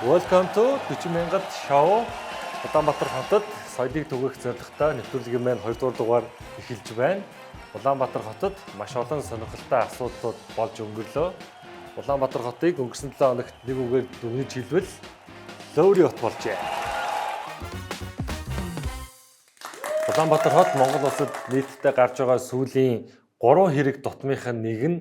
Welcome to 40,000-д шоу. Улаанбаатар хотод соёлыг түгэх зорилготой нэвтрүүлгийн маань 2 дугаар дугаар эхэлж байна. Улаанбаатар хотод маш олон сонирхолтой асуудлууд болж өнгөрлөө. Улаанбаатар хотыг өнгөрсөн 7 хоногт нэг үгээр дүгнэж хэлбэл Ловри хот болжээ. Улаанбаатар хот Монгол улсад нийтдээ гарч байгаа сүүлийн 3 хэрэг дутмынх нь нэг нь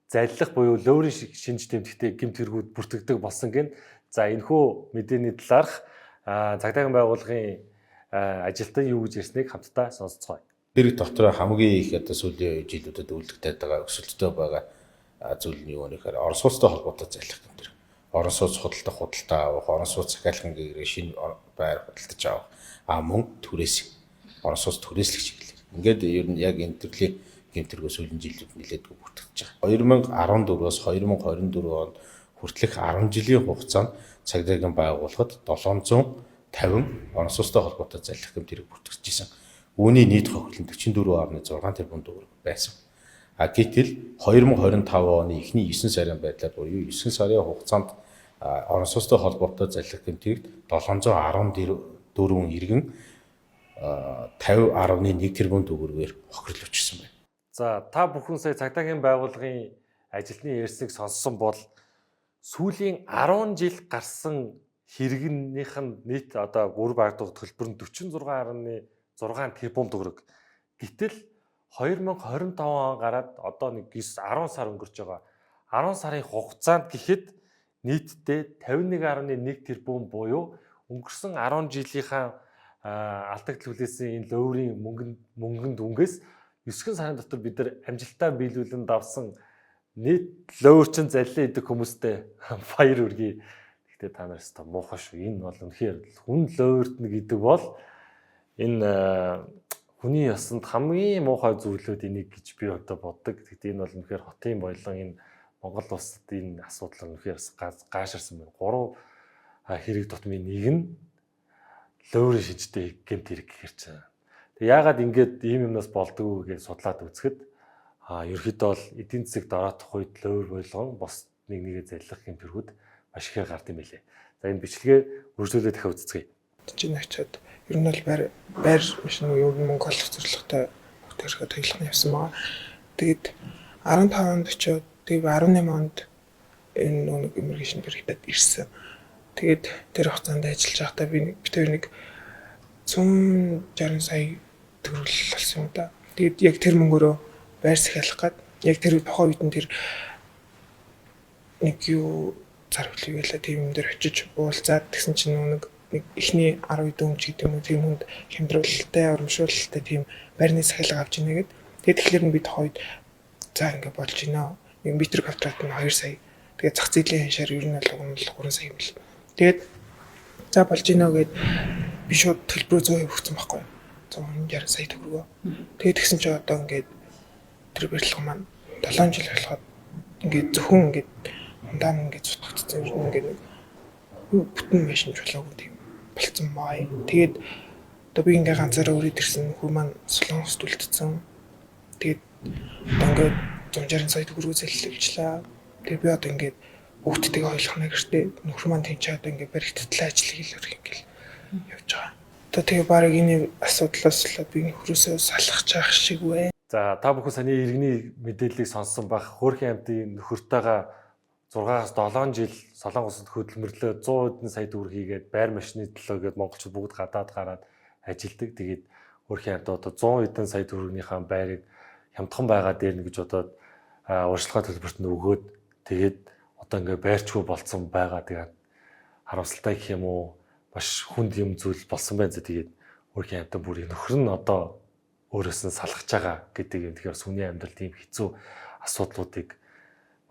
заллах буюу ловрын шинж тэмдэгтэй гэмт хэрэгүүд бүртгэдэг болсон гэн. За энэхүү мэдээний талаарх цагдаагийн байгууллагын ажилтан юу гэж ярьсныг хамтдаа сонсцгоё. Хэрэг дотор хамгийн их сүүлийн жилүүдэд үлдэгдээд байгаа өсөлттэй байгаа зүйл нь юу нөхөр орон сууцтай холбоотой заллах юм дэр. Орон сууц худалдаа авах, орон сууц захиалгын гэрээ шинэ байр худалдаж авах, мөн түрээс орон сууц түрээслэх чиглэл. Ингээд ер нь яг энэ төрлийн гэмтэргөө сүүлийн жилүүд нэлээдгүй бүртгэж байгаа. 2014-өөс 2024 онд хүртэлх 10 жилийн хугацаанд цагдаагийн байгууллагад 750 орон сууцтай холбоотой заллах гэмтэрэг бүртгэж ирсэн. Үүний нийт хохирол нь 44.6 тэрбум төгрөг байсан. Гэтэл 2025 оны эхний 9 сарын байдлаар буюу 9 сарын хугацаанд орон сууцтай холбоотой заллах гэмтэрэгт 714 иргэн 50.1 тэрбум төгрөгөөр хохирол учирсан байна. За та бүхэн сая цагдаагийн байгууллагын ажилтны ярьсныг сонссон бол сүүлийн 10 жил гарсан хэрэгнийх нь нийт одоо гүр багдах төлбөр нь 46.6 тэрбум төгрөг. Гэтэл 2025 он гараад одоо нэг 10 сар өнгөрч байгаа. 10 сарын хугацаанд гэхэд нийтдээ 51.1 тэрбум буюу өнгөрсөн 10 жилийнхаа алдагдал хүлээсэн энэ ловрын мөнгөнд үнгээс 9 сарын дотор бид нар амжилтаа биелүүлэн давсан нийт ловрчин заллин идэх хүмүүстэй баяр хүргэе. Гэхдээ та нараас та муухай шүү. Энэ бол үнэхээр хүн ловртна гэдэг бол энэ хүний ясанд хамгийн муухай зүйлүүд энийг гэж би одоо боддог. Гэхдээ энэ бол үнэхээр хотын бойлон энэ Монгол улсад энэ асуудал үнэхээр gaаширсан байна. 3 хэрэг тутмын нэг нь ловрын шинжтэй гэмт хэрэг гэхэрч байна. Тэг яагаад ингэж ийм юмнаас болдгоо гэж судлаад үзэхэд ерөөхдөө бол эдийн засаг дороотох үед ловр болгон бос нэгээ заллах гэмт хэрэгүүд маш ихээр гард юм билээ. За энэ бичлэгээ үргэлжлүүлээд дахиад үзцгээе. Чинь очиод ер нь бол байр машин юу мөнгө олох зорилготой хөтөлбөрөөр тоглох нь явсан байгаа. Тэгээд 15 онд очиод тэгээд 18 онд энэ нэг иммиграшн хэрэгтэд ирсэн. Тэгээд тэр хугацаанд ажиллаж байхдаа би нэг 160 сая төгрөг олсон юм да. Тэгээд яг тэр мөнгөөрөө байр захиалах гээд яг тэр тухайн үед нь тэр нэг юу зар хүлээ байлаа тийм юм дээр очиж уулзаад тэгсэн чинь нэг эхний 10 дөнгөж гэдэг юм уу тийм хүнд хямдруулалтай урамшуулалтай тийм байрны захиалга авч ийнэ гээд тэгээд тэгэхээр би тухайн үед за ингэ болж байна. Нэг метр квадрат нь 2 сая. Тэгээд зах зээлийн ханшаар ер нь бол 3 сая юм л. Тэгээд за болж байна гээд би шууд төлбөрөө 100% өгсөн байхгүй юу? 160 сая төгрөгөө. Тэгээд тэгсэн чинь одоо ингээд тэр барилга маань 7 жил болоход ингээд зөвхөн ингээд ундаа ингээд цутгагдсан юм ингээд бүтэн машин чулуугүй тийм болцсон маа. Тэгээд одоо би ингээд ганцаараа өрөөд ирсэн хүү маань солонгост үлдсэн. Тэгээд одоо ингээд 160 сая төгрөгөө заллуулчлаа. Тэгээд би одоо ингээд хүүхдтэйгээ ойлгох нэг гэртээ нөхөр маань тийм ч одоо ингээд баригдтлаа ажил хийлэрх ингээд явж байгаа. Одоо тэгээ баг энэ асуудлаас л би нөхрөөсөө салах чаах шиг вэ. За та бүхэн саний иргэний мэдээллийг сонссон байх. Хөөрхөн аймтын нөхөртөөгөө 6-аас 7 жил Солонгосод хөдөлмөрлөө 100 хэдэн сая төгрөг хийгээд байр машины төлөө гээд монголчууд бүгд гадаад гараад ажилдаг. Тэгээд хөөрхөн аймт одоо 100 хэдэн сая төгрөгийнхаа байрыг хямдхан байгаа дээр нь гэж бодоод урьдчилгаа төлбөрт нь өгөөд тэгээд одоо ингээ байрчгүй болцсон байгаа. Тэгээд харамсалтай гэх юм уу маш хүнд юм зүйл болсон байна. Тэгээд хөөрхөн аймтан бүрийн нөхөр нь одоо өөрөөс нь салгаж байгаа гэдэг юм. Тэгэхээр сүний амьдрал тийм хэцүү асуудлуудыг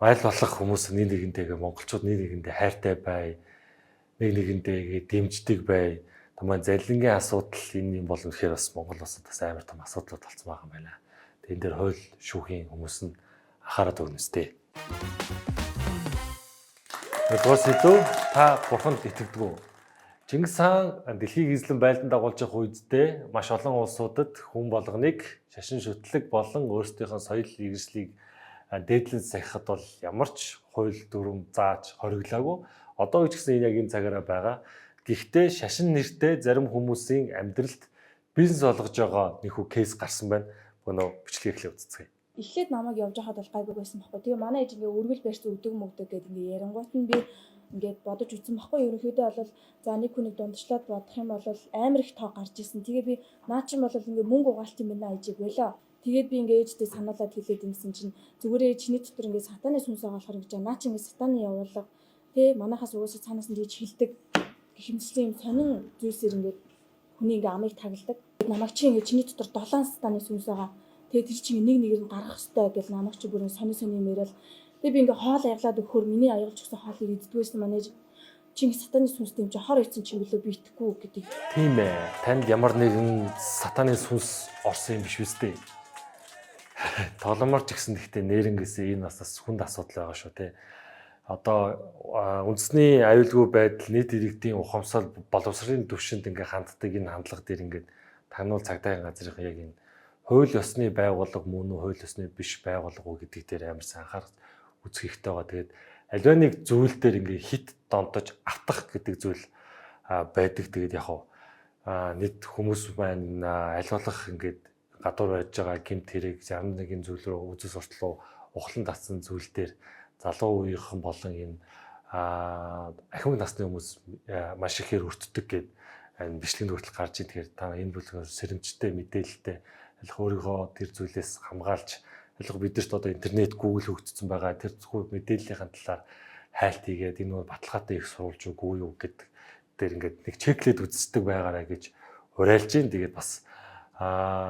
айл болох хүмүүс нэг нэгнтэйгээ монголчууд нэг нэгэндээ хайртай бай, нэг нэгэндээ дэмждэг бай. Тамаа заллингийн асуудал энэ юм бол үнэхээр бас Монгол улсад бас амар том асуудлууд болсон байгаа юм байна. Тэгээд энэ дээр хууль шүүхийн хүмүүс нь анхаарал төгнөстэй. Нэгдүгээр сэдв та бурханд итгэдэг үү? Чингис хаан дэлхийг эзлэн байлдан дагуулж явах үедээ маш олон улсуудад хүн болгоныг шашин шүтлэг болон өөрсдийнхөө соёл иргэслийг дээдлэн сахихад бол ямар ч хууль дүрм зааж хориглоогүй. Одоо ч гэсэн энэ яг энэ цагаараа байгаа. Гэхдээ шашин нэртэй зарим хүмүүсийн амьдралд бизнес олгож байгаа нөхөө кейс гарсан байна. Өнөө бичлэгийг эхлэв үзцгээе. Эхлээд намайг явж хахад бол гайгүй байсан байхгүй. Тэгээ манай ээж ингээ өргөл барьц өгдөг мөгдөг гэдэг ингээ ярангуут нь би ингээд бодож үзсэн байхгүй. Ерөнхийдөө бол за нэг хүнийг дундчлаад бодох юм бол амар их тоо гарч исэн. Тэгээ би наа чин бол ингээ мөнгө угаалт юм байна ээж болоо. Тэгээд би ингээ ээжтэй сануулад хэлээд юмсэн чинь зүгээрээ чиний дотор ингээ сатаны сүнс байгаа болохоор гэж наа чин ингээ сатаны явуулга. Тэгээ манайхаас угаасаа цаанаас нь тэгж хилдэг. Гихмэслийн юм сонин зүйлсээр ингээ хүний ингээ амыг тагладаг. Намайг чи ингээ чиний дотор 7 сатаны сүнс байгаа. Тэгээ тэр чинь нэг нэгээр нь гаргах хэрэгтэй гэж намайг чи бүрэн сони юм яриад. Тэгээ би ингээ хоол аяглаад өгөхөр миний аягалж өгсөн хоолыг иддгүйсэн манайж чи ингээ сатаны сүнстэй юм чи хор ийцэн чи билүү битгэхгүй гэдэг. Тийм ээ. Танд ямар нэгэн сатаны сүнс орсон юм биш үстэй. Толоморч гэсэн гэхдээ нэрнгээсээ энэ бас хүнд асуудал байгаа шүү тий. Одоо үндэсний аюулгүй байдал нийт иргэдийн ухамсар боловсролын түвшинд ингээ ханддаг энэ хандлага дээр ингээ тануул цагдаагийн газрын яг энэ хууль ёсны байгууллага мөн үү хууль ёсны биш байгууллага уу гэдэг дээр амар сайн анхаарах үзэх хэрэгтэй байгаа. Тэгээд аливаа нэг зүйл дээр ингээ хит донтож автах гэдэг зүйл байдаг. Тэгээд яг нийт хүмүүс маань аль болох ингээд гадуур байж байгаа гэмт хэрэг 61-ийн зүйл рүү үзэл сурталуу ухлан татсан зүйл дээр залуу үеийнхэн болон энэ ахмад насны хүмүүс маш ихээр өртдөг гэдэг энэ бичлэгэнд хүртэл гарч ийн. Тэгэхээр та энэ бүлгээр сэрэмжтэй мэдээлэлтэй аль өөрийгөө тэр зүйлээс хамгаалж аль бидэрт одоо интернет Google хөгжсөн байгаа тэр зөвхөн мэдээллийн талаар хайлт хийгээд энэ бол баталгаатай их сурулж үгүй юу гэдэг дээр ингээд нэг чеклээд үздэг байгаарай гэж уриалж ийн. Тэгээд бас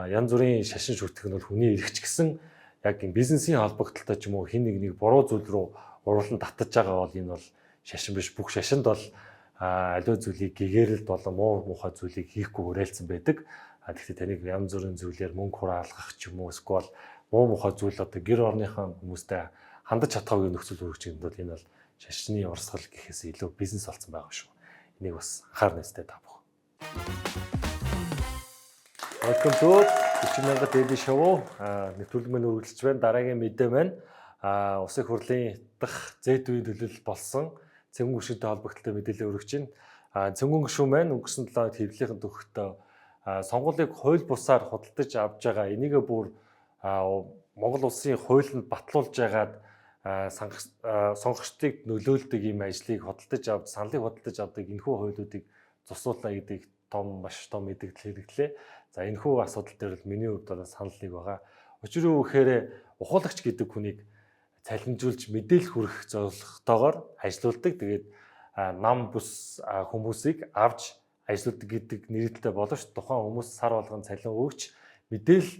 янз бүрийн шашин шүтгэх нь бол хүний эрхч гэсэн яг энэ бизнесийн холбогдлолтой ч юм уу хин нэг буруу зүйл рүү уруулан татаж байгаа бол энэ бол шашин биш. Бүх шашинд бол аливаа зүйлийг гэгэрэлд болон муу муухай зүйлийг хийхгүй уриалсан байдаг. Тэгэхдээ таныг янз бүрийн зүйлээр мөнгө хураалгах ч юм уу эсвэл муу муухай зүйл одоо гэр орныхон хүмүүстэй хандаж чадхаагүй нөхцөл бүрэгчинд бол энэ бол шашны урсгал гэхээс илүү бизнес болсон байгаа шүү. Энийг бас анхаарна өстэй та бүх. Welcome to 40,000 Daily Show. Нэвтрүүлэг маань үргэлжлэж байна. Дараагийн мэдээ маань Улсын хурлын дахь зэд үеийн төлөөлөл болсон цэнгүүн гишүүнтэй холбогдолтой мэдээлэл өргөж байна. Цэнгүүн гишүүн маань өнгөрсөн 7 хоногт хэвлэлийн төгсгөлтөө сонгуулийг хууль бусаар худалдаж авж байгаа. Энийгээ бүр Монгол улсын хуулинд батлуулж байгаад сонгогчдыг нөлөөлдөг ийм ажлыг худалдаж авч, саналыг худалдаж авдаг энэхүү хуулиудыг зусуулна гэдэг маш том мэдээлэл хэрэглээ. За энэхүү асуудал дээр бол миний хувьд бол санал нэг байгаа. Учир нь үхээр ухуулагч гэдэг хүнийг цалинжуулж мэдээлэл хүргэх зорилготойгоор ажилуулдаг. Тэгээд нам бус хүмүүсийг авч ажилуулдаг гэдэг нэрэлттэй боловч тухайн хүмүүс сар болгон цалин өгч мэдээлэл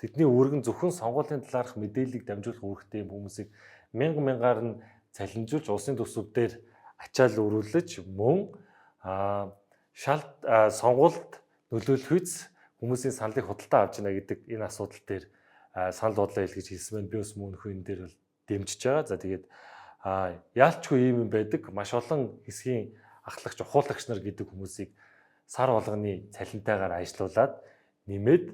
тэдний үүргэн зөвхөн сонгуулийн талаарх мэдээллийг дамжуулах үүрэгтэй хүмүүсийг мянгаар нь цалинжуулж улсын төсвүүдээр ачаал өрүүлж мөн сонгуульд нөлөөлөхүйц хүмүүсийн саналыг худалдаа авч байна гэдэг энэ асуудал дээр санал бодлоо илгээж хэлсэн байна. Би бас мөнхөө энэ дээр бол дэмжиж байгаа. За тэгээд яалчгүй юм байдаг. Маш олон хэсгийн ахлагч, ухуулагч нар гэдэг хүмүүсийг сар болгоны цалинтайгаар ажилуулад нэмээд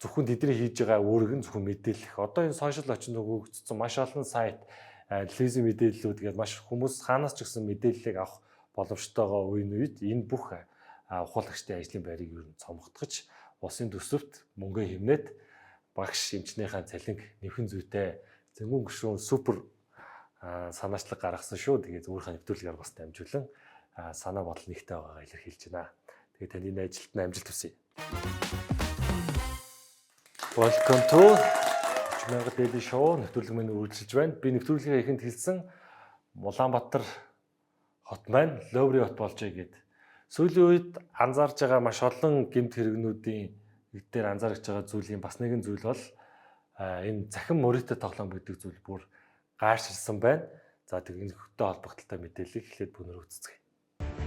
зөвхөн тэдний хийж байгаа үүрэг нь зөвхөн мэдээлэх. Одоо энэ сошиал орчинд өгөгдсөн маш олон сайт, телевизийн мэдээллүүд гэдэг маш хүмүүс хаанаас ч гэсэн мэдээллийг авах боломжтойгоо үеийн үед энэ бүх ухуулагчдын ажлын байрыг ер нь цомготгож улсын төсөвт мөнгө хэмнээд багш эмчнийхээ цалинг нэвхэн зүйтэй цэнгүүн гишүүн супер санаачлаг гаргасан шүү. Тэгээд өөрийнхөө нэвтрүүлгээр бас дамжуулан санаа бодол нэгтэй байгаагаа илэрхийлж байна. Тэгээд таны энэ ажилд нь амжилт хүсье. Welcome to 40,000 Daily Show. Нэвтрүүлэг маань үргэлжилж байна. Би нэвтрүүлгийн ихэнд хэлсэн Улаанбаатар хот маань Ловри хот болжээ гэд. Сүүлийн үед анзаарж байгаа маш олон гэмт хэрэгнүүдийн дээр анзаарч байгаа зүйлийн бас нэгэн зүйл бол энэ захин мөрөдө тоглоом гэдэг зүйл бүр гайшилсан байна. За тэгээд энэхтэй холбогдолтой мэдээллийг эхлээд бүгнөр үзцгээе.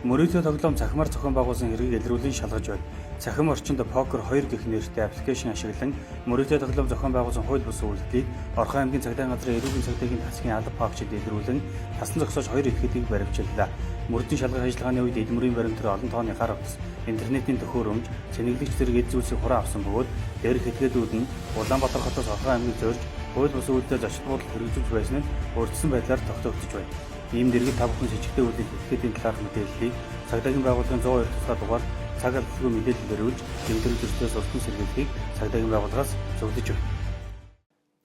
Мөрөдө тоглоом цахимаар зохион байгуулсан хэргийг илрүүлэн шалгаж байна. Цахим орчинд Poker 2 гэх нэртэй аппликейшн ашиглан мөрөдө тоглоом зохион байгуулсан хууль бус үйлдэлийг Орхон аймгийн цагдаагийн газрын эрүүгийн цагдаагийн тасгийн алба багчид илрүүлэн тасан зогсоож 2 этгээдийг баривчлалаа. Мөрөдийн шалгах ажиллагааны үед эдмүрийн баримтаар олон тооны гар утас, интернетийн төхөөрөмж, цэнэглэгч зэрэг эд зүйлсийг хураан авсан бөгөөд дээрх этгээдүүд нь Улаанбаатар хотоос Орхон аймгийг зорж хууль бус үйлдэлээр зочид буудалд хэрэгжүүлж байсан нь урьдчилан байдлаар тогтоогдож байна. Ийм дэргэд та бүхэн сэжигтэй үйлдэл этгээдийн талаарх мэдээллийг цагдаагийн байгууллагын 102 тусгай дугаар цаг алдалгүй мэдээлэлээр өгж тэмдэглэл зөрчилдөөс устан сэргийлэхийг цагдаагийн байгууллагаас зөвлөж байна.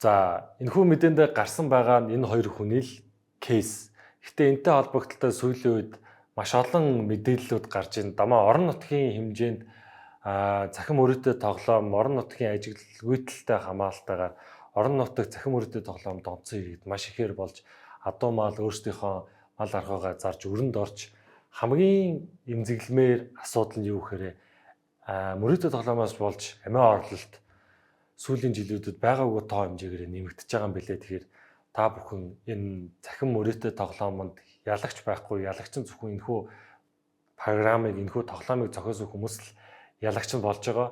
За энэхүү мэдээнд гарсан байгаа нь энэ хоёр хүний л кейс. Гэхдээ энэтэй холбогдлолтой сүүлийн үед маш олон мэдээллүүд гарч ийн дамаа орон нутгийн хэмжээнд захим өрөөтэй тоглоом, орон нутгийн ажиглалгүйдэлтэй хамаалтайгаар орон нутгийн захим өрөөтэй тоглоом донцсон иргэд маш ихээр болж адуу мал өөрсдийнхөө мал архаагаа зарж өрөнд орч хамгийн эмзэглэмээр асуудал нь юу гэхээр мөрөөдөө тоглоомоос болж амиа орлолт сүүлийн жилүүдэд байгаагүй тоо хэмжээгээр нэмэгдэж байгаа юм билээ. Тэгэхээр та бүхэн энэ захим мөрөөдөө тоглоомонд ялагч байхгүй, ялагч нь зөвхөн энэхүү программыг, энэхүү тоглоомыг зохиосон хүмүүс л ялагч нь болж байгаа.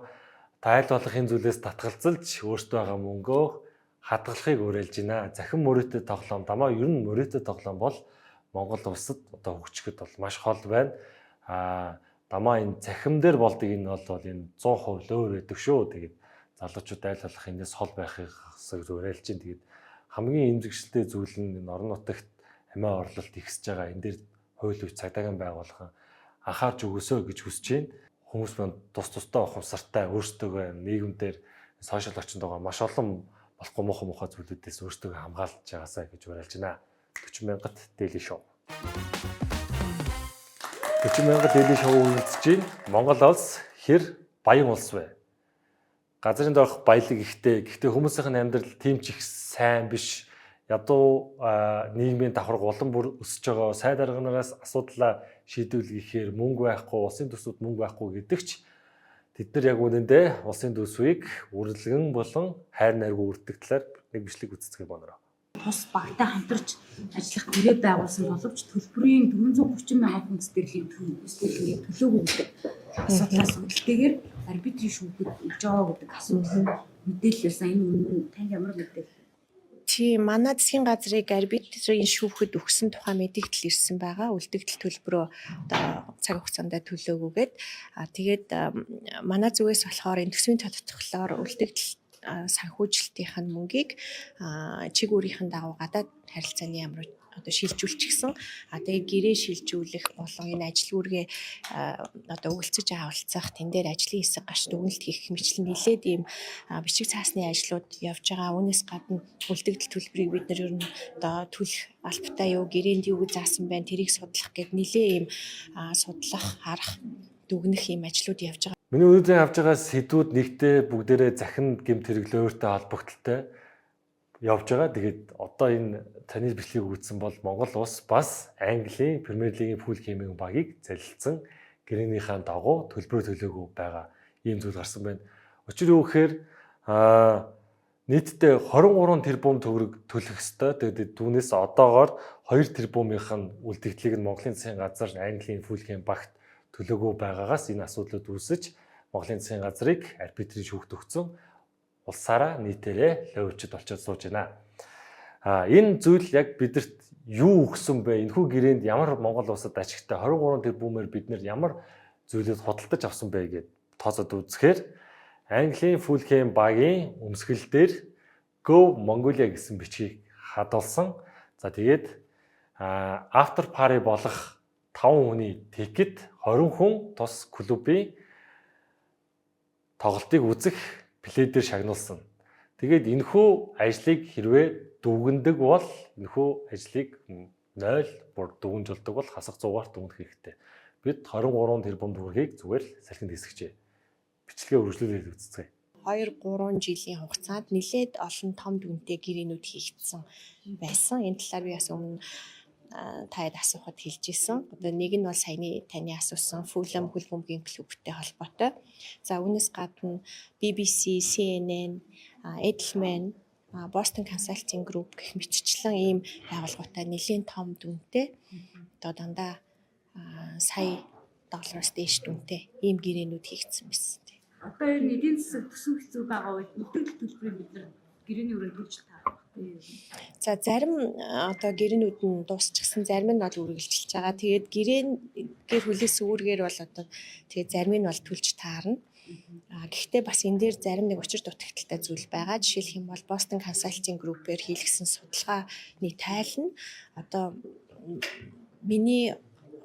Та аль болох энэ зүйлээс татгалзалж өөртөө байгаа мөнгөө хадгалахыг уриалж байна. Захим мөрөөдөө тоглоом, дамаа ер нь мөрөөдөө тоглоом бол Монгол улсад одоо хөгжихэд бол маш хол байна. Дамаа энэ захим дээр болдог энэ бол энэ 100% өөр байдаг шүү. Тэгээд залуучууд аль болох энэс хол байхыг уриалж байна. Тэгээд хамгийн эмзэгшилтэй зүйл нь энэ орон нутагт амиа орлолт ихсэж байгаа. Энэ дээр хууль зүйн цагдаагийн байгууллага анхаарч өгөөсөө гэж хүсэж байна. Хүмүүс маань тусдаа ухамсартай өөрсдөө нийгэмдэр сошиал орчинд байгаа маш олон болохгүй муухай зүйлүүдээс өөрсдөө хамгаалж байгаасаа гэж уриалж байна. 40,000-т дээли шоу. 40,000 дээли шоу үйлдэж байна. Монгол улс хэр баян улс вэ? Газрын доорх баялаг ихтэй. Гэхдээ хүмүүсийн амьдрал тийм ч их сайн биш. Ядуу нийгмийн давхар улам бүр өсөж байгаа. Сайн дарганараас асуудлаа шийдвэрлэхээр мөнгө байхгүй, улсын төсвүүд мөнгө байхгүй гэдэг ч тэд нар яг үнэндээ улсын төсвийг үргэлжлэн болон хайр найргүй үрдэх талаар нэг бичлэг үздэг байна. Тус багтаа хамтарч ажиллах гэрээ байгуулсан боловч төлбөрийн 430 мянган хүнс дэрлийг төлөөгүй гэдэг асуудлаас үүдэлтэйгээр арбитрийн шүүхэд өгж байгаа гэдэг асуудал мэдээлэлээс энэ үнэн танд ямар мэдээлэл? Тийм, манай засгийн газрыг арбитрийн шүүхэд өгсөн тухай мэдээлэл ирсэн байгаа. Үлдэгдэл төлбөрөө одоо цаг хугацаанд төлөөгүйгээд тэгээд манай зүгээс болохоор энэ төсвийн тодтголоор үлдэгдэл санхүүжилтийн мөнгийг чиг өөрийнх нь дагуу гадаад харилцааны яам руу одоо шилжүүлчихсэн. Тэгээд гэрээ шилжүүлэх болон энэ ажил үүргээ одоо өгөлцөж авалцах, тэн дээр ажлын хэсэг гарч дүгнэлт хийх мэтлэн нэлээд ийм бичиг цаасны ажлууд явж байгаа. Үүнээс гадна үлдэгдэл төлбөрийг бид нар ер нь одоо төлөх албатай юу, гэрээнд юу гэж заасан байна, тэрийг судлах гэд нэлээд ийм судлах, харах, дүгнэх ийм ажлууд явж байгаа. Миний өнөөдөр авч байгаа сэдвүүд нэгтэй бүгдээрээ захин гэмт хэрэглөөртэй холбогдолтой явж байгаа. Тэгээд одоо энэ таны бичлэгийг үзсэн бол Монгол улс бас Английн Премьер Лигийн пул гейминг багийг залилсан гэрээнийхээ дагуу төлбөр төлөөгүй байгаа ийм зүйл гарсан байна. Учир юу гэхээр нийтдээ 23 тэрбум төгрөг төлөх ёстой. Тэгээд түүнээс одоогоор 2 тэрбумынх нь үлдэгдлийг нь Монголын засгийн газар Английн пул гейм багт төлөөгүй байгаагаас энэ асуудлууд үүсэж Монголын засгийн газрыг арбитрийн шүүхт өгсөн улсаараа нийтээрээ лойвчд болчиход сууж байна. Энэ зүйл яг бидэрт юу өгсөн бэ? Энэхүү гэрээнд ямар Монгол улсад ашигтай 23 тэрбумээр бид нэр ямар зүйлүүд худалдаж авсан бэ гэд тооцоод үзэхээр Английн пул гейм багийн өмсгөл дээр Go Mongolia гэсэн бичгийг хадгалсан. За тэгээд after party болох 5 хүний тикет 20 хүн тус клубын тоглолтыг үзэх плейдээр шагнуулсан. Тэгээд энэхүү ажлыг хэрвээ дүгндэг бол энэхүү ажлыг 0 бүр дүгнжулдаг бол хасах 100-аар дүгнэх хэрэгтэй. Бид 23 тэрбум төгрөгийг зүгээр л салхинд хэсгэжээ. Бичлэгээ үргэлжлүүлээд үзцгээе. 2-3 жилийн хугацаанд нэлээд олон том дүнтэй гэрээнүүд хийгдсэн байсан. Энэ талаар би бас өмнө таад асуухад хэлж исэн. Одоо нэг нь бол саяны таны асуусан Fulham хөлбөмбөгийн клубтэй холбоотой. За үүнээс гадна BBC, CNN, Edelman, Boston Consulting Group гэх мэтчлэн ийм байгууллагуудтай нэлээд том дүнтэй. Одоо дандаа сая доллароос дээш дүнтэй ийм гэрээнүүд хийгдсэн байсан. Одоо энэ эдийн засаг төсөв хэцүү байгаа үед үлдэгдэл төлбөрийг бид нар гэрээний өрөөнд төлж таарах. За зарим одоо гэрээнүүд нь дуусчихсан, зарим нь бол үргэлжилж байгаа. Тэгээд гэр хүлээс үүргээр бол одоо тэгээд зарим нь бол төлж таарна. Гэхдээ бас энэ дээр зарим нэг учир дутагдaltaй зүйл байгаа. Жишээлх юм бол Boston Consulting Group-ээр хийлгэсэн судалгааны тайл нь одоо миний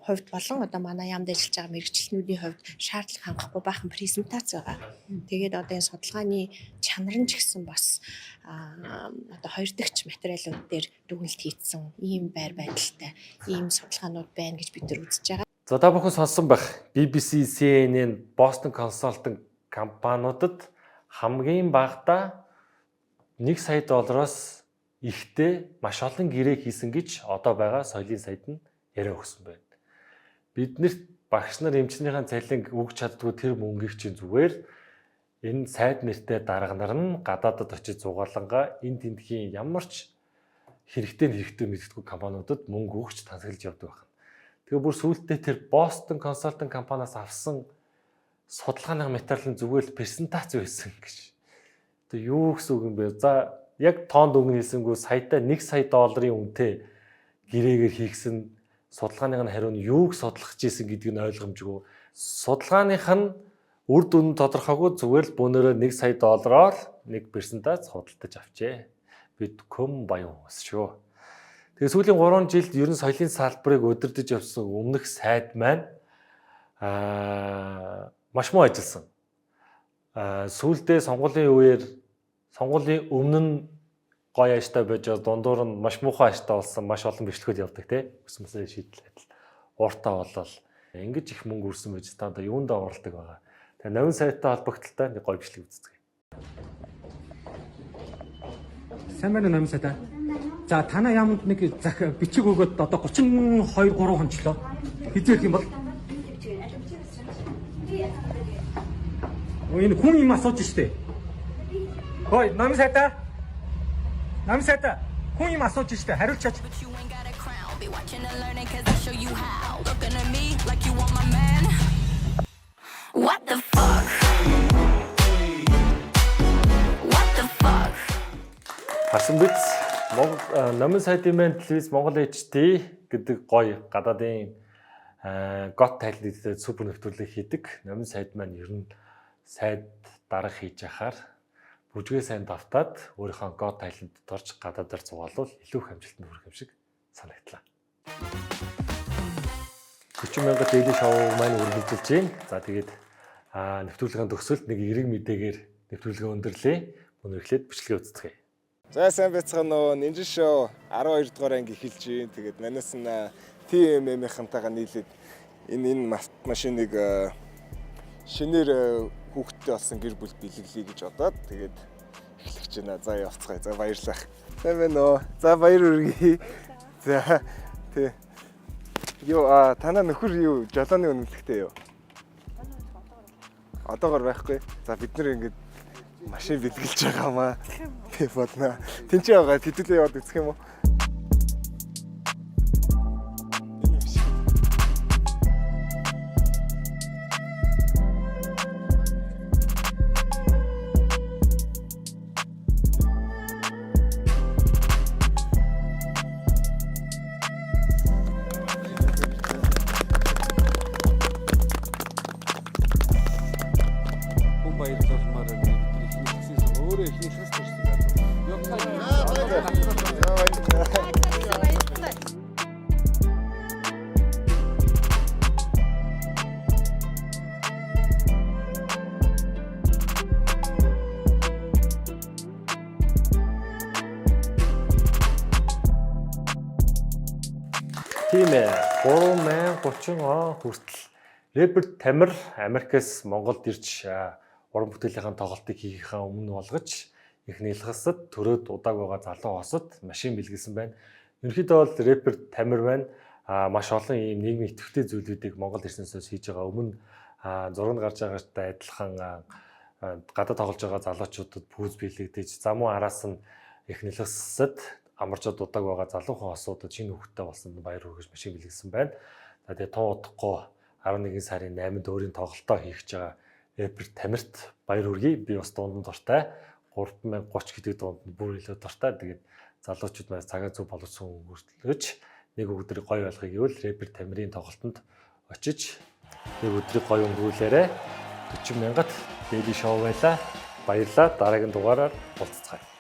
хувьд болон одоо манай яамд ажиллаж байгаа мэрэгчлэнүүдийн хувьд шаардлага хангахгүй баахан презентац байгаа. Тэгээд одоо энэ судалгааны чанар нь ч гэсэн бас одоо хоёр дахь материалууд дээр дүгнэлт хийцэн ийм байр байдалтай ийм судалгаанууд байна гэж бид нар үзэж байгаа. За та бүхэн сонссон байх BBC, CNN, Boston Consulting компаниудад хамгийн багадаа $1 сая ихтэй маш олон гэрээ хийсэн гэж одоо байгаа соёлын сайд нь яриа өгсөн байна. Биднэрт багш нар эмчнийхэн цалин өгч чаддгүй тэр мөнгийг чинь зүгээр энэ сайд нэртэй дарга нар нь гадаадад очиж зугаалангаа энэ тентхийн ямар ч хэрэгтэй мэддэггүй компаниудад мөнгө өгч тансаглаж явдаг байна. Тэгээ бүр сүүлдээ тэр Boston Consulting компаниас авсан судалгааны материал нь зүгээр л презентац байсан гэж. Одоо юу гэсэн үг юм бэ? За яг тоонд өгнө хэлсэнгүү саятай $1 сая үнэтэй гэрээгээр хийгсэн судалгааных нь хариу нь юуг судлах гэсэн гэдгийг нь ойлгомжгүй. Судалгааных нь үр дүн тодорхойгүй зүгээр л бөөнөрөө $1 сая нэг презентац худалдаж авчээ. Бид көм баян хүмүүс шүү. Тэгээ сүүлийн 3 жилд ерөн соёлын салбарыг удирдах явсан өмнөх сайд маань маш муу ажилласан. Сүүлдээ сонгуулийн өмнө нь гоё ажтай байж дундуур нь маш муухай ажтай болсон маш олон бичлэгүүд явдаг те. Өсмөсөө шийдэл адил. Ууртаа болол ингэж их мөнгө үрсэн байж та одоо юунд оролдог байгаа. Тэгээ новин сайттай холбогдлолтой нэг гоё бичлэг үздэг. Сайн байна уу новин сайтай? За танаа ямд нэг зах бичиг өгөөд одоо 32 3 хончлоо. Хизээх юм бол энэ хүн юм асууж штэ. Хой новин сайтай. Новин сайтай. Хүн юм асууж штэ. Хариулчаач. What the fuck? What the fuck? Харсан биз номын сайдын маань телевиз Монгол HD гэдэг гоё гадаадын гот тайлбартай супер нэвтрүүлэг хийдэг. Номын сайд маань ер нь сайд дарга хийж яхаар бүжгээ сайн давтаад өөрийнхөө гот тайлбарт орж гадаадаар зугаалвал илүү их амжилтанд хүрэх юм шиг санагдлаа. 40,000 дэйли шоу маань үргэлжилж байна. За тэгээд нэвтрүүлгийн төгсөлд нэг эрэг мэдээгээр нэвтрүүлгээ өндөрлөө. Өнөрлөөд бичлэгээ үздэгэ. За сайн байцгаана уу. Ninja Show 12 дугаар анги эхэлж байна. Тэгээд манайс нь TMM-ийнхантайгаа нийлээд энэ машиныг шинээр хүүхдтэй болсон гэр бүл бэлэглэе гэж бодоод тэгээд эхлэж байна. За явцгаая. За баярлалаа. Сайн байна уу. За баяр хүргэе. За тий. Юу танаа нөхөр юу жолооны үнэлэхтэй юу? Одоогор байхгүй. За бид нэр ингээд машин бэлгэлж байгаа маа. Тий бодно. Тинчээ байгаа хэдүүлээ яваад үзэх юм уу? Тийм ээ. 3030 он хүртэл рэпер Тамир Америкээс Монголд ирж уран бүтээлийн тоглолтыг хийхээ өмнө болгож их нэлхсад төрөөд удааг байгаа залуу хосод машин бэлгэлсэн байна. Ерөнхийдөө бол рэпер Тамир байна. Маш олон ийм нийгмийн идэвхтэй зүйлүүдийг Монгол ирсэнээс хийж байгаа. Өмнө зураг гарч байгаатай адилхан гадаад тоглож байгаа залуучуудад пүүз бэлэгдэж замуу араас нь их нэлхсад амарчод удааг байгаа залуухан хосуудад шинэ хөвгттэй болсон баяр хүргэж машин бэлгэлсэн байна. За тэгээ тун удахгүй 11 сарын 8-нд өөрийн тоглолтоо хийх гэж байгаа рэпер Тамирт баяр хүргэе. Би бас дундад дуртай. 3030 гэдэг дундад бүр илүү дуртай. Тэгээд залуучууд маань цагаа зөв боловсон өнгөртөлгөж нэг өдөр гоё болгоё гэвэл рэпер Тамирын тоглолтод очиж нэг өдрийг гоё өнгөрүүлээрэ. 40,000-д дэйли шоу байлаа. Баярлалаа. Дараагийн дугаараар уулзцгаая.